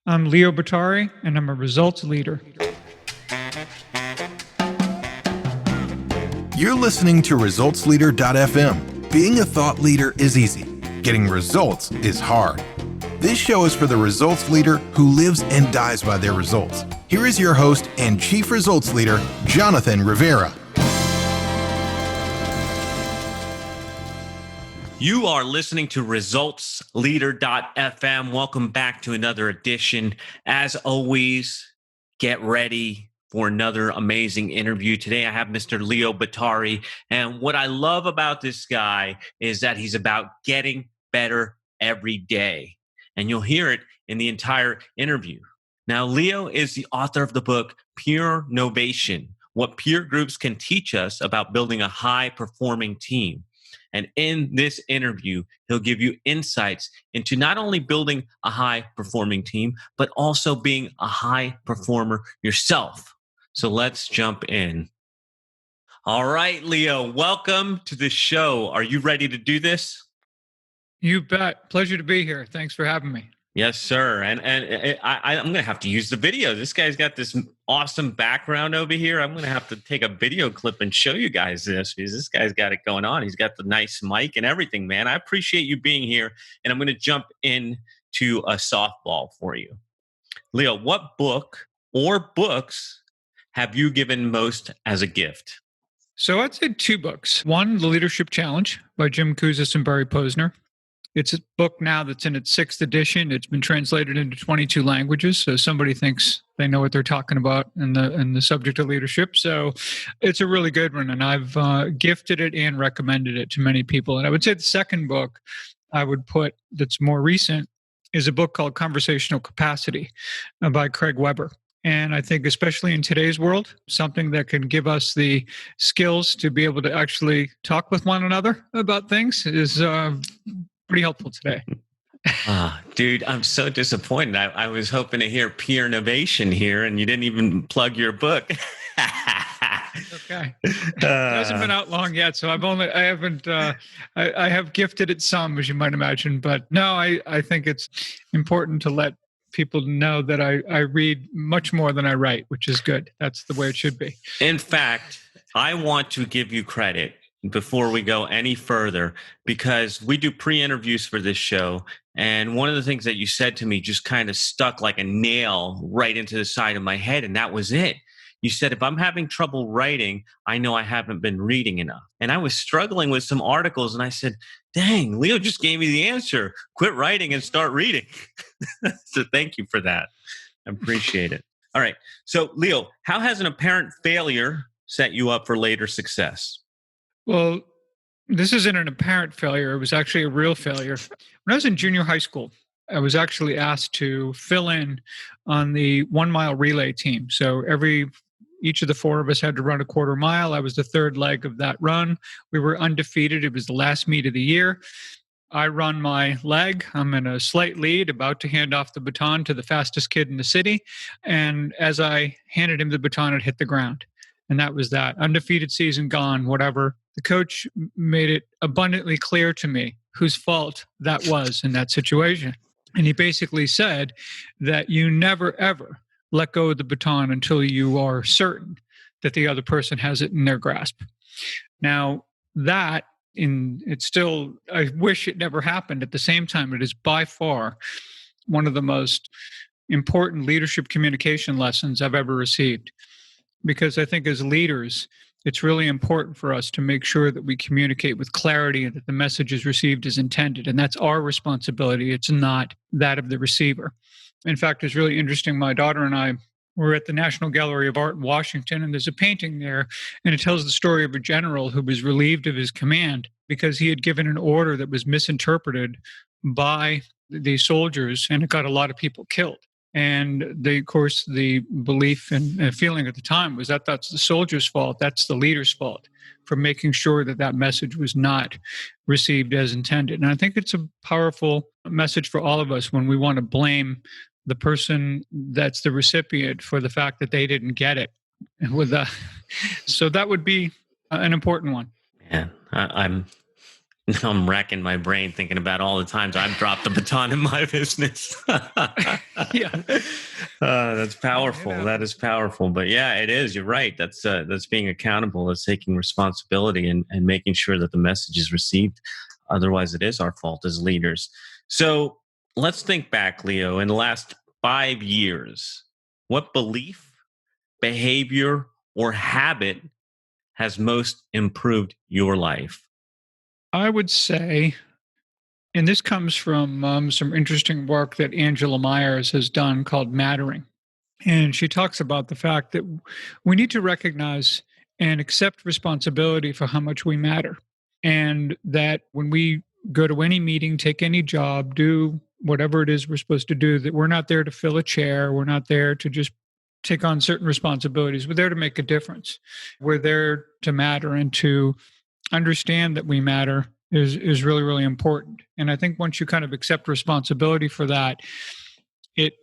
I'm Leo Bottary, and I'm a results leader. You're listening to ResultsLeader.fm. Being a thought leader is easy. Getting results is hard. This show is for the results leader who lives and dies by their results. Here is your host and Chief Results Leader, Jonathan Rivera. You are listening to ResultsLeader.fm. Welcome back to another edition. As always, get ready for another amazing interview. Today, I have Mr. Leo Bottary. And what I love about this guy is that he's about getting better every day. And you'll hear it in the entire interview. Now, Leo is the author of the book, Peer Novation: What Peer Groups Can Teach Us About Building a High-Performing Team. And in this interview, he'll give you insights into not only building a high-performing team, but also being a high performer yourself. So let's jump in. All right, Leo, welcome to the show. Are you ready to do this? You bet. Pleasure to be here. Thanks for having me. Yes, sir. And I'm going to have to use the video. This guy's got this awesome background over here. I'm going to have to take a video clip and show you guys this because this guy's got it going on. He's got the nice mic and everything, man. I appreciate you being here. And I'm going to jump into a softball for you. Leo, what book or books have you given most as a gift? So I'd say two books. One, The Leadership Challenge by Jim Kouzes and Barry Posner. It's a book now that's in its 6th edition. It's been translated into 22 languages, so somebody thinks they know what they're talking about in the subject of leadership. So it's a really good one, and I've gifted it and recommended it to many people. And I would say the second book I would put that's more recent is a book called Conversational Capacity by Craig Weber. And I think especially in today's world, something that can give us the skills to be able to actually talk with one another about things is pretty helpful today. Dude, I'm so disappointed. I was hoping to hear Peer Novation here, and you didn't even plug your book. Okay, it hasn't been out long yet, so I have gifted it some, as you might imagine. But no, I think it's important to let people know that I read much more than I write, which is good. That's the way it should be. In fact, I want to give you credit before we go any further, because we do pre-interviews for this show. And one of the things that you said to me just kind of stuck like a nail right into the side of my head. And that was it. You said, if I'm having trouble writing, I know I haven't been reading enough. And I was struggling with some articles, and I said, dang, Leo just gave me the answer. Quit writing and start reading. So thank you for that. I appreciate it. All right. So Leo, how has an apparent failure set you up for later success? Well, this isn't an apparent failure. It was actually a real failure. When I was in junior high school, I was actually asked to fill in on the 1 mile relay team. So each of the 4 of us had to run a quarter mile. I was the third leg of that run. We were undefeated. It was the last meet of the year. I run my leg. I'm in a slight lead, about to hand off the baton to the fastest kid in the city. And as I handed him the baton, it hit the ground. And that was that. Undefeated season gone, whatever. The coach made it abundantly clear to me whose fault that was in that situation. And he basically said that you never, ever let go of the baton until you are certain that the other person has it in their grasp. Now, I wish it never happened. At the same time, it is by far one of the most important leadership communication lessons I've ever received. Because I think as leaders, it's really important for us to make sure that we communicate with clarity and that the message is received as intended. And that's our responsibility. It's not that of the receiver. In fact, it's really interesting. My daughter and I were at the National Gallery of Art in Washington, and there's a painting there, and it tells the story of a general who was relieved of his command because he had given an order that was misinterpreted by the soldiers, and it got a lot of people killed. And of course, the belief and feeling at the time was that that's the soldier's fault, that's the leader's fault for making sure that that message was not received as intended. And I think it's a powerful message for all of us when we want to blame the person that's the recipient for the fact that they didn't get it. So that would be an important one. Yeah, I'm I'm racking my brain thinking about all the times I've dropped the baton in my business. Yeah. That's Yeah, it powerful. That is happens. powerful. But yeah, it is. You're right. That's being accountable. That's taking responsibility and making sure that the message is received. Otherwise, it is our fault as leaders. So let's think back, Leo. In the last 5 years, what belief, behavior, or habit has most improved your life? I would say, and this comes from some interesting work that Angela Myers has done called Mattering. And she talks about the fact that we need to recognize and accept responsibility for how much we matter. And that when we go to any meeting, take any job, do whatever it is we're supposed to do, that we're not there to fill a chair. We're not there to just take on certain responsibilities. We're there to make a difference. We're there to matter, and to understand that we matter is really, really important. And I think once you kind of accept responsibility for that, it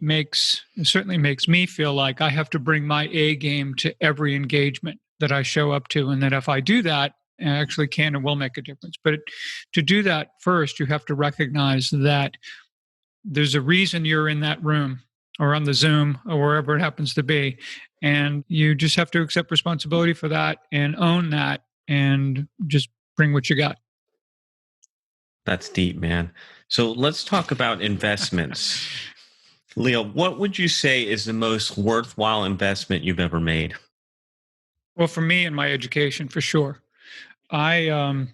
certainly makes me feel like I have to bring my A game to every engagement that I show up to, and that if I do that, I actually can and will make a difference. But to do that, first you have to recognize that there's a reason you're in that room or on the Zoom or wherever it happens to be, and you just have to accept responsibility for that and own that, and just bring what you got. That's deep, man. So let's talk about investments. Leo, what would you say is the most worthwhile investment you've ever made? Well, for me and my education, for sure. I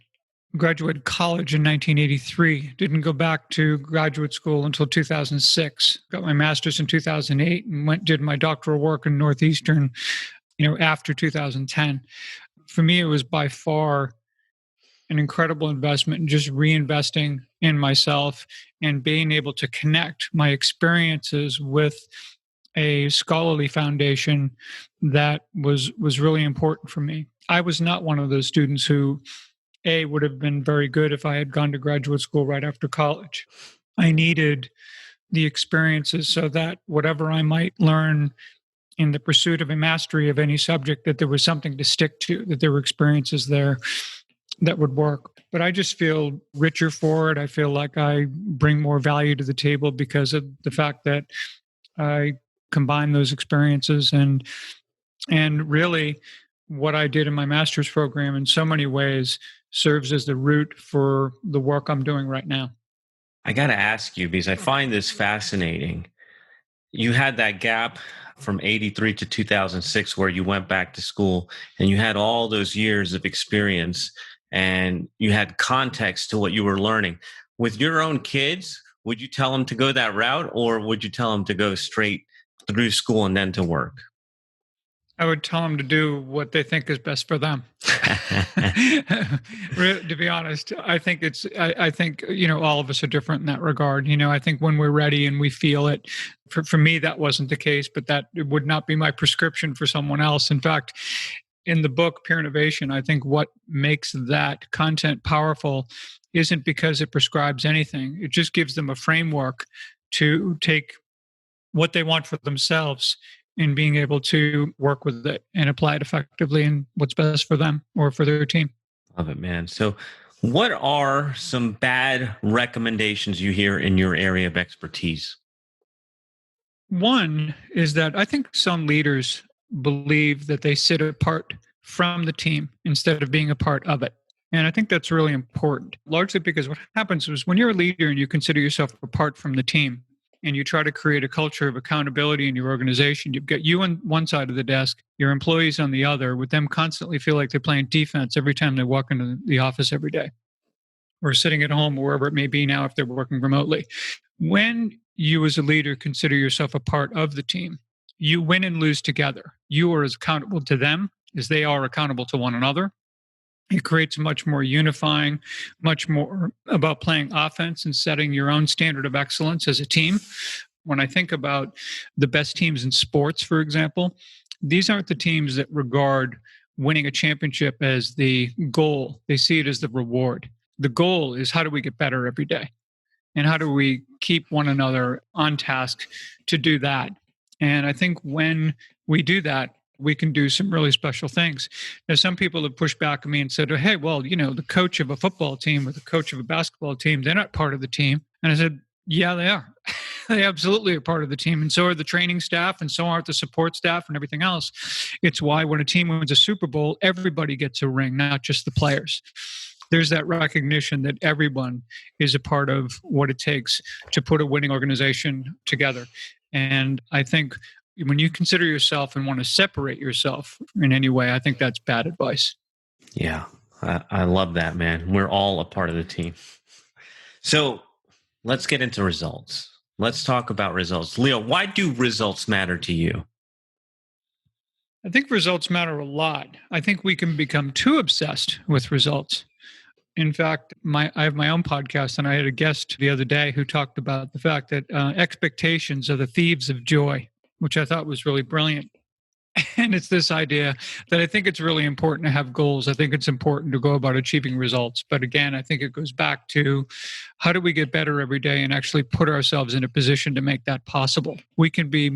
graduated college in 1983. Didn't go back to graduate school until 2006. Got my master's in 2008 and did my doctoral work in Northeastern, after 2010. For me, it was by far an incredible investment in just reinvesting in myself and being able to connect my experiences with a scholarly foundation that was really important for me. I was not one of those students who would have been very good if I had gone to graduate school right after college. I needed the experiences so that whatever I might learn in the pursuit of a mastery of any subject, that there was something to stick to, that there were experiences there that would work. But I just feel richer for it. I feel like I bring more value to the table because of the fact that I combine those experiences, and really what I did in my master's program in so many ways serves as the root for the work I'm doing right now. I got to ask you because I find this fascinating. You had that gap from 83 to 2006 where you went back to school and you had all those years of experience and you had context to what you were learning. With your own kids, would you tell them to go that route or would you tell them to go straight through school and then to work? I would tell them to do what they think is best for them. To be honest, I think, all of us are different in that regard. I think when we're ready and we feel it, for me, that wasn't the case, but that it would not be my prescription for someone else. In fact, in the book, Peer Innovation, I think what makes that content powerful isn't because it prescribes anything. It just gives them a framework to take what they want for themselves and being able to work with it and apply it effectively in what's best for them or for their team. Love it, man. So, what are some bad recommendations you hear in your area of expertise? One is that I think some leaders believe that they sit apart from the team instead of being a part of it. And I think that's really important, largely because what happens is when you're a leader and you consider yourself apart from the team and you try to create a culture of accountability in your organization, you've got you on one side of the desk, your employees on the other, with them constantly feel like they're playing defense every time they walk into the office every day or sitting at home or wherever it may be now if they're working remotely. When you as a leader consider yourself a part of the team, you win and lose together. You are as accountable to them as they are accountable to one another. It creates much more unifying, much more about playing offense and setting your own standard of excellence as a team. When I think about the best teams in sports, for example, these aren't the teams that regard winning a championship as the goal. They see it as the reward. The goal is how do we get better every day? And how do we keep one another on task to do that? And I think when we do that, we can do some really special things. Now, some people have pushed back at me and said, hey, well, the coach of a football team or the coach of a basketball team, they're not part of the team. And I said, yeah, they are. They absolutely are part of the team. And so are the training staff, and so are the support staff and everything else. It's why when a team wins a Super Bowl, everybody gets a ring, not just the players. There's that recognition that everyone is a part of what it takes to put a winning organization together. And I think when you consider yourself and want to separate yourself in any way, I think that's bad advice. Yeah, I love that, man. We're all a part of the team. So let's get into results. Let's talk about results. Leo, why do results matter to you? I think results matter a lot. I think we can become too obsessed with results. In fact, I have my own podcast, and I had a guest the other day who talked about the fact that expectations are the thieves of joy, which I thought was really brilliant. And it's this idea that I think it's really important to have goals. I think it's important to go about achieving results. But again, I think it goes back to how do we get better every day and actually put ourselves in a position to make that possible? We can be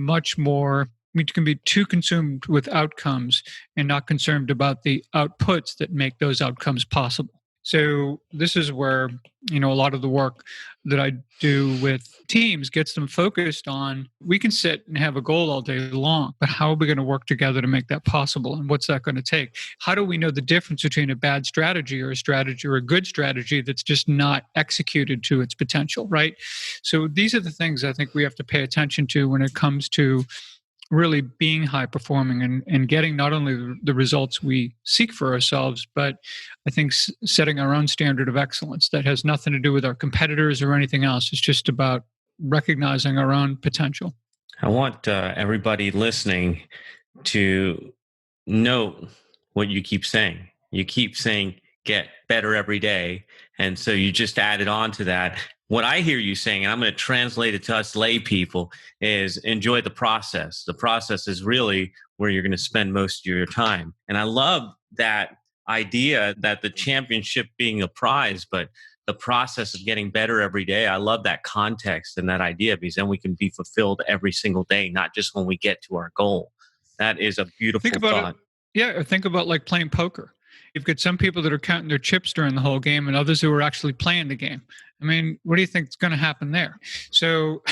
too consumed with outcomes and not concerned about the outputs that make those outcomes possible. So this is where, a lot of the work that I do with teams gets them focused on, we can sit and have a goal all day long, but how are we going to work together to make that possible? And what's that going to take? How do we know the difference between a bad strategy or a good strategy that's just not executed to its potential, right? So these are the things I think we have to pay attention to when it comes to really being high performing and getting not only the results we seek for ourselves, but I think setting our own standard of excellence that has nothing to do with our competitors or anything else. It's just about recognizing our own potential. I want everybody listening to note what you keep saying. You keep saying, get better every day. And so you just added on to that. What I hear you saying, and I'm going to translate it to us lay people, is enjoy the process. The process is really where you're going to spend most of your time. And I love that idea that the championship being a prize, but the process of getting better every day. I love that context and that idea, because then we can be fulfilled every single day, not just when we get to our goal. That is a beautiful thought. Or think about like playing poker. You've got some people that are counting their chips during the whole game and others who are actually playing the game. I mean, what do you think is going to happen there? So,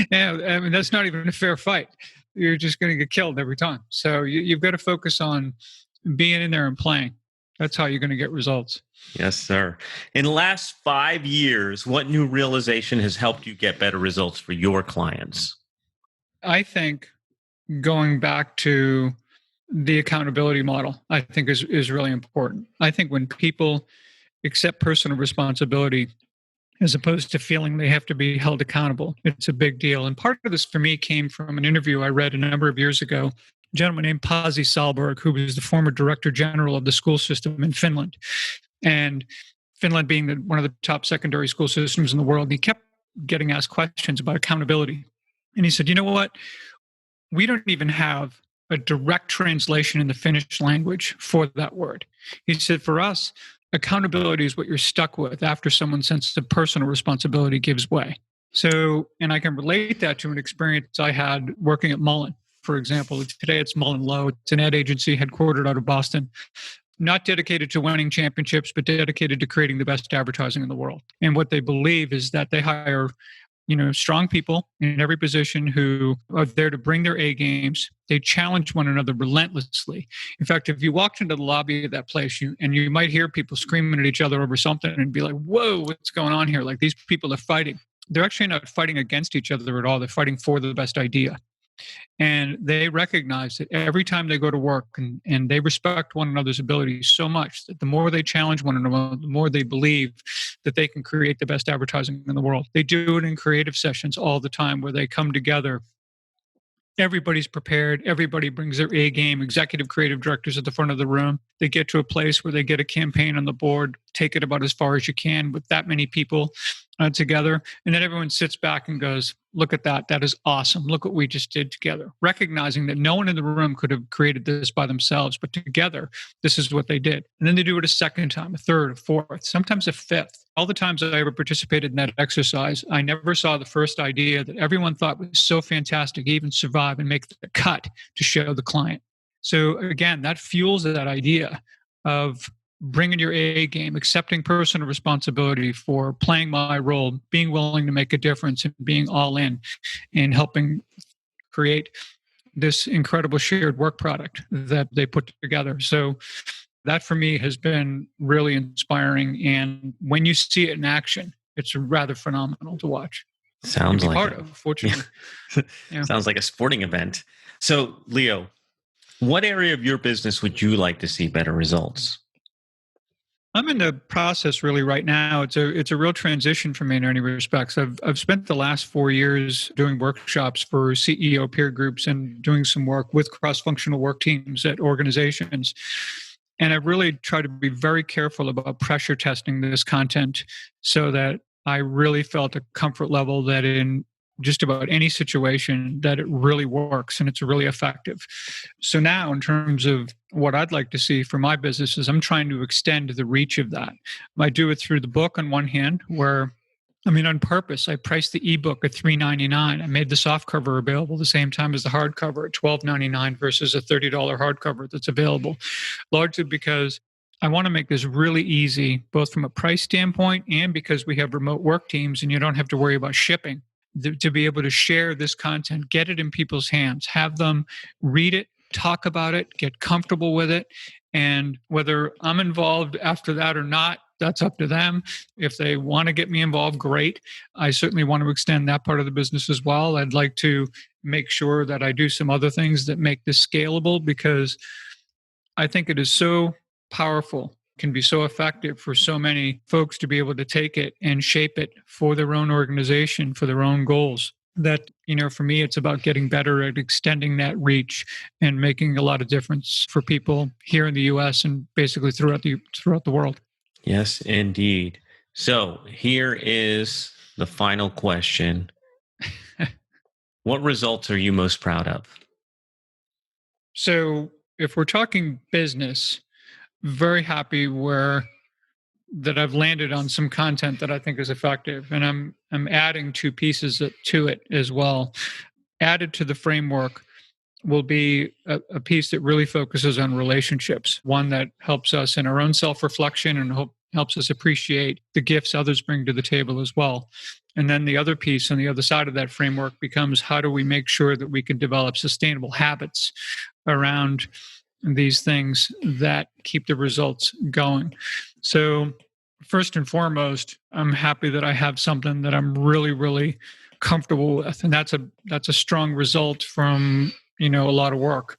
that's not even a fair fight. You're just going to get killed every time. So you've got to focus on being in there and playing. That's how you're going to get results. Yes, sir. In the last 5 years, what new realization has helped you get better results for your clients? I think going back to the accountability model, I think is really important. I think when people accept personal responsibility as opposed to feeling they have to be held accountable, it's a big deal. And part of this for me came from an interview I read a number of years ago. A gentleman named Pasi Sahlberg, who was the former director general of the school system in Finland. And Finland being one of the top secondary school systems in the world, he kept getting asked questions about accountability. And he said, you know what? We don't even have a direct translation in the Finnish language for that word. He said, for us, accountability is what you're stuck with after someone's sense of personal responsibility gives way. So, and I can relate that to an experience I had working at Mullen, for example. Today it's Mullen Lowe. It's an ad agency headquartered out of Boston, not dedicated to winning championships, but dedicated to creating the best advertising in the world. And what they believe is that they hire strong people in every position who are there to bring their A games. They challenge one another relentlessly. In fact, if you walked into the lobby of that place, you might hear people screaming at each other over something and be like, whoa, what's going on here? Like, these people are fighting. They're actually not fighting against each other at all. They're fighting for the best idea. And they recognize that every time they go to work and they respect one another's abilities so much that the more they challenge one another, the more they believe that they can create the best advertising in the world. They do it in creative sessions all the time where they come together. Everybody's prepared. Everybody brings their A game. Executive creative directors at the front of the room. They get to a place where they get a campaign on the board, take it about as far as you can with that many people together. And then everyone sits back and goes, look at that. That is awesome. Look what we just did together. Recognizing that no one in the room could have created this by themselves, but together, this is what they did. And then they do it a second time, a third, a fourth, sometimes a fifth. All the times I ever participated in that exercise, I never saw the first idea that everyone thought was so fantastic, even survive and make the cut to show the client. So again, that fuels that idea of bringing your A game, accepting personal responsibility for playing my role, being willing to make a difference, and being all in helping create this incredible shared work product that they put together. So that for me has been really inspiring. And when you see it in action, it's rather phenomenal to watch. Sounds like part of, fortunately. Yeah. Sounds like a sporting event. So, Leo, what area of your business would you like to see better results? I'm in the process really right now. It's a real transition for me in many respects. I've spent the last 4 years doing workshops for CEO peer groups and doing some work with cross-functional work teams at organizations. And I've really tried to be very careful about pressure testing this content so that I really felt a comfort level that in just about any situation that it really works and it's really effective. So now in terms of what I'd like to see for my business is I'm trying to extend the reach of that. I do it through the book on one hand, where on purpose, I priced the ebook at $3.99. I made the softcover available the same time as the hardcover at $12.99 versus a $30 hardcover that's available, largely because I want to make this really easy, both from a price standpoint and because we have remote work teams and you don't have to worry about shipping, to be able to share this content, get it in people's hands, have them read it, talk about it, get comfortable with it. And whether I'm involved after that or not, that's up to them. If they want to get me involved, great. I certainly want to extend that part of the business as well. I'd like to make sure that I do some other things that make this scalable, because I think it is so powerful, can be so effective for so many folks to be able to take it and shape it for their own organization, for their own goals. That, for me, it's about getting better at extending that reach and making a lot of difference for people here in the US and basically throughout the world. Yes, indeed. So here is the final question. What results are you most proud of? So if we're talking business, very happy that I've landed on some content that I think is effective, and I'm adding two pieces to it as well. Added to the framework will be a piece that really focuses on relationships, one that helps us in our own self-reflection and helps us appreciate the gifts others bring to the table as well. And then the other piece on the other side of that framework becomes, how do we make sure that we can develop sustainable habits around these things that keep the results going? So first and foremost, I'm happy that I have something that I'm really, really comfortable with. And that's a strong result from a lot of work.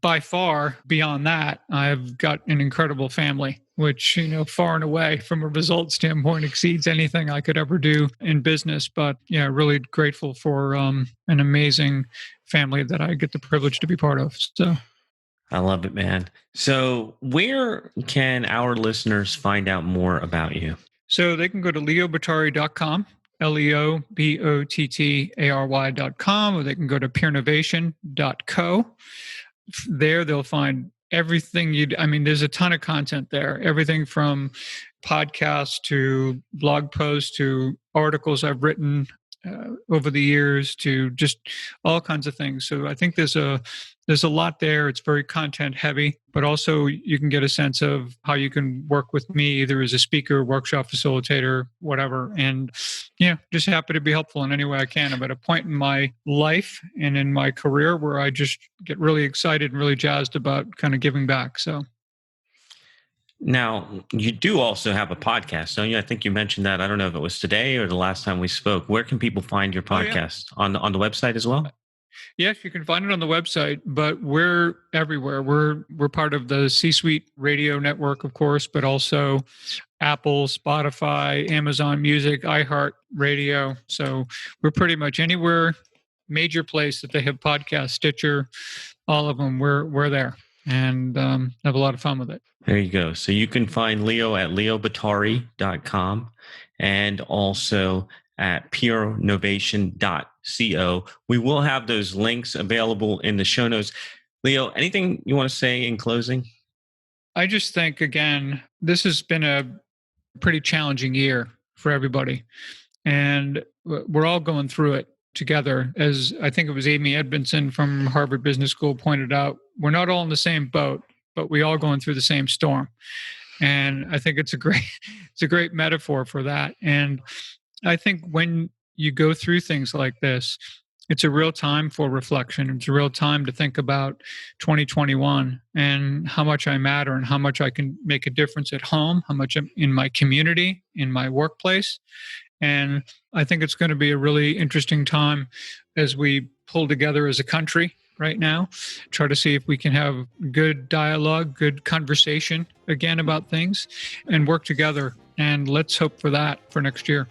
By far beyond that, I've got an incredible family, which, far and away from a result standpoint exceeds anything I could ever do in business. But yeah, really grateful for an amazing family that I get the privilege to be part of. So I love it, man. So where can our listeners find out more about you? So they can go to leobottary.com. leobottary.com, or they can go to peernovation.co. There they'll find everything there's a ton of content there, everything from podcasts to blog posts to articles I've written over the years to just all kinds of things. So I think there's a lot there. It's very content heavy, but also you can get a sense of how you can work with me either as a speaker, workshop facilitator, whatever. And just happy to be helpful in any way I can. I'm at a point in my life and in my career where I just get really excited and really jazzed about kind of giving back. So now, you do also have a podcast, don't you? I think you mentioned that. I don't know if it was today or the last time we spoke. Where can people find your podcast? On the website as well? Yes, you can find it on the website, but we're everywhere. We're part of the C-Suite radio network, of course, but also Apple, Spotify, Amazon Music, iHeart Radio. So we're pretty much anywhere, major place that they have podcasts, Stitcher, all of them. We're there and have a lot of fun with it. There you go. So you can find Leo at leobottary.com and also at purenovation.co. We will have those links available in the show notes. Leo, anything you want to say in closing? I just think, again, this has been a pretty challenging year for everybody. And we're all going through it together. As I think it was Amy Edmondson from Harvard Business School pointed out, we're not all in the same boat, but we all going through the same storm. And I think it's a great metaphor for that. And I think when you go through things like this, it's a real time for reflection. It's a real time to think about 2021 and how much I matter and how much I can make a difference at home, how much I'm in my community, in my workplace. And I think it's going to be a really interesting time as we pull together as a country right now, try to see if we can have good dialogue, good conversation again about things and work together. And let's hope for that for next year.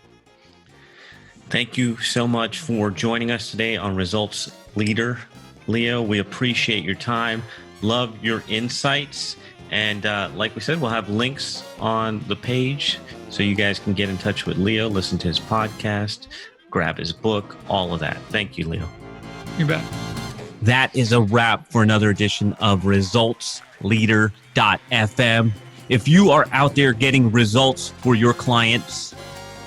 Thank you so much for joining us today on Results Leader. Leo, we appreciate your time. Love your insights. And like we said, we'll have links on the page so you guys can get in touch with Leo, listen to his podcast, grab his book, all of that. Thank you, Leo. You bet. That is a wrap for another edition of ResultsLeader.fm. If you are out there getting results for your clients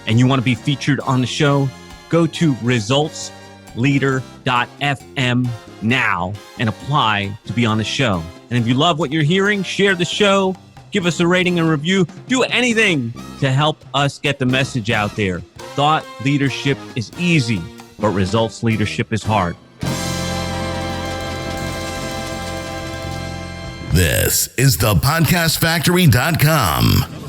and you want to be featured on the show, go to ResultsLeader.fm now and apply to be on the show. And if you love what you're hearing, share the show, give us a rating and review, do anything to help us get the message out there. Thought leadership is easy, but results leadership is hard. This is thepodcastfactory.com.